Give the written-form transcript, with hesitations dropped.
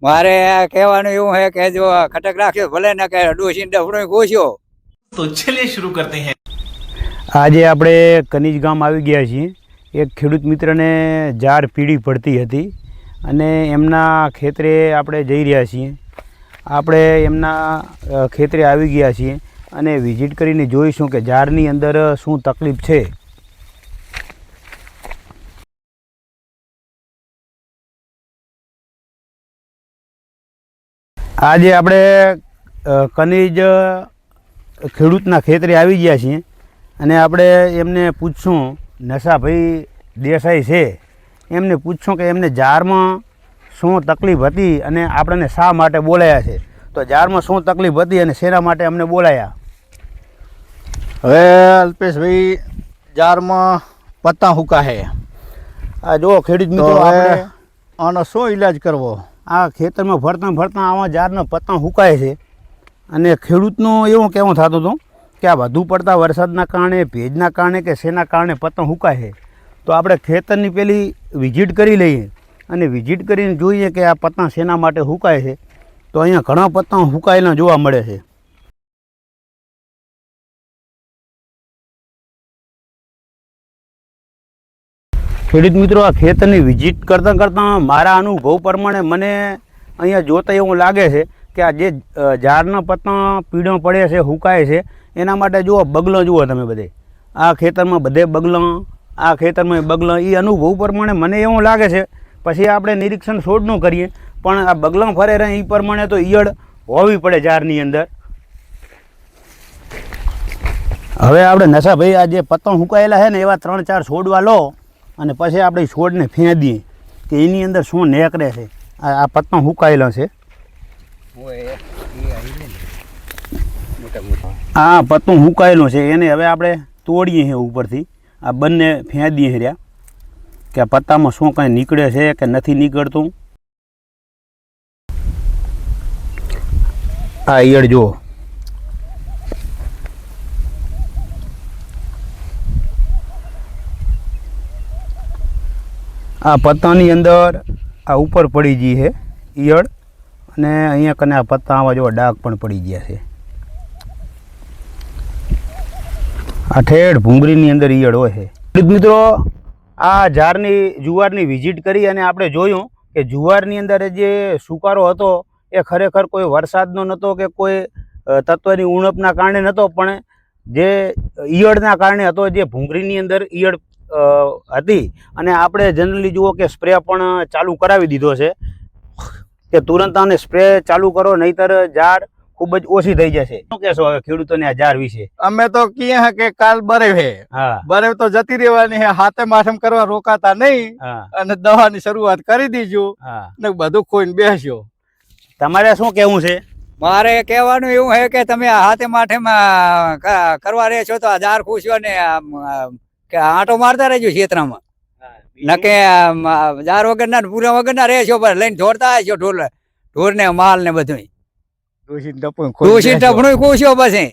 મારે કહેવાનું એવું है કે જો ખટક રાખ્યો ભલે ને કે ડોસી ડફણો ઘોસ્યો. તો ચલિए शुरू करते हैं. આજે આપણે કનીજ ગામ આવી ગયા છીએ. એક ખેડૂત મિત્રને ઝાડ પીળી પડતી હતી અને એમના ખેતરે આપણે જઈ રહ્યા છીએ. આપણે એમના ખેતરે આવી ગયા છીએ અને વિઝિટ કરીને જોઈશું કે ઝાડની અંદર શું તકલીફ છે. આજે આપણે કનીજ ખેડૂતના ખેતરે આવી ગયા છીએ અને આપણે એમને પૂછશું, નશાભાઈ દેસાઈ છે, એમને પૂછશું કે એમને ઝાડમાં શું તકલીફ હતી અને આપણને શા માટે બોલાયા છે. તો ઝાડમાં શું તકલીફ હતી અને શેના માટે અમને બોલાયા? હવે અલ્પેશભાઈ, ઝાડમાં પત્તા હુકા છે. આ જો ખેડૂત મિત્રો, આપણે આનો શું ઈલાજ કરવો? આ ખેતરમાં ફરતા ફરતા આવા ઝાડના પત્તા હુકાય છે અને ખેડૂતનું એવું કહેવું થતું હતું કે આ વધુ પડતા વરસાદના કારણે, ભેજના કારણે કે શેના કારણે પત્તા હુકાય છે. તો આપણે ખેતરની પેલી વિઝિટ કરી લઈએ અને વિઝિટ કરીને જોઈએ કે આ પત્તા શેના માટે હુકાય છે. તો અહીંયા ઘણા પત્તા હુકાયેલા જોવા મળે છે. ખેડૂત મિત્રો, આ ખેતરની વિઝિટ કરતાં કરતાં મારા અનુભવ પ્રમાણે મને અહીંયા જોતાં એવું લાગે છે કે આ જે ઝાડના પત્તા પીળો પડે છે, હુકાય છે, એના માટે જુઓ બગલો જુઓ તમે બધે. આ ખેતરમાં બધે બગલા, આ ખેતરમાં બગલા. એ અનુભવ પ્રમાણે મને એવું લાગે છે. પછી આપણે નિરીક્ષણ છોડનું કરીએ પણ આ બગલા ફરે રહે એ પ્રમાણે તો ઈયળ હોવી પડે ઝાડની અંદર. હવે આપણે નશાભાઈ આ જે પત્તા હુકાયેલા છે ને એવા 3-4 છોડવા લો અને પછી આપણે છોડને ફેંદીએ કે એની અંદર શું નીકળે છે. આ પત્તા હુકાયેલા છે. આ પત્તું હુકાયેલું છે એને હવે આપણે તોડીએ છીએ ઉપરથી. આ બંને ફેંદીએ રહ્યા કે આ પત્તામાં શું કાંઈ નીકળે છે કે નથી નીકળતું. આ ઈયળ જુઓ, આ પત્તાની અંદર આ ઉપર પડી ગઈ છે ઈયળ અને અહીંયા કને આ પત્તા આવા જેવા ડાઘ પણ પડી ગયા છે. આ ઠેઠ ભૂંગળીની અંદર ઈયળ હોય છે. ખેડૂત મિત્રો, આ ઝાડની જુવારની વિઝિટ કરી અને આપણે જોયું કે જુવારની અંદર જે સુકારો હતો એ ખરેખર કોઈ વરસાદનો નહોતો કે કોઈ તત્વની ઉણપના કારણે નહોતો, પણ જે ઈયળના કારણે હતો. જે ભૂંગળીની અંદર ઈયળ હતી અને આપણે જનરલી જુઓ કે સ્પ્રે પણ ચાલુ કરાવી દીધો છે કે તુરંત આને સ્પ્રે ચાલુ કરો નહીંતર ઝાડ ખૂબ જ ઓછી થઈ જશે. શું કહેશો હવે ખેડૂતોને આ ઝાડ વિશે? અમે તો કહીએ હે કે કાલ બરેવ હે. હા, બરેવ તો જતી રહેવાની હે. હાથે માથમ કરવા રોકાતા નહીં હા, અને દવાની શરૂઆત કરી દીજો હા. ને બધું ખોઈને બેસ્યો. તમારે શું કહેવું છે? મારે કહેવાનું એવું है કે તમે આ હાથે માઠે કરવા રહે છો તો આ ઝાડ ખુશ્યો ને કે આંટો મારતા રહેજો ક્ષેત્રમાં. ન કે ઝાડ વગરના પૂરા વગરના રહેશો પણ લઈને ઢોરતા આવશો ઢોર ને માલ ને બધું. ડોશી ડપણું ડોસી ડફણો ખુશ્યો પછી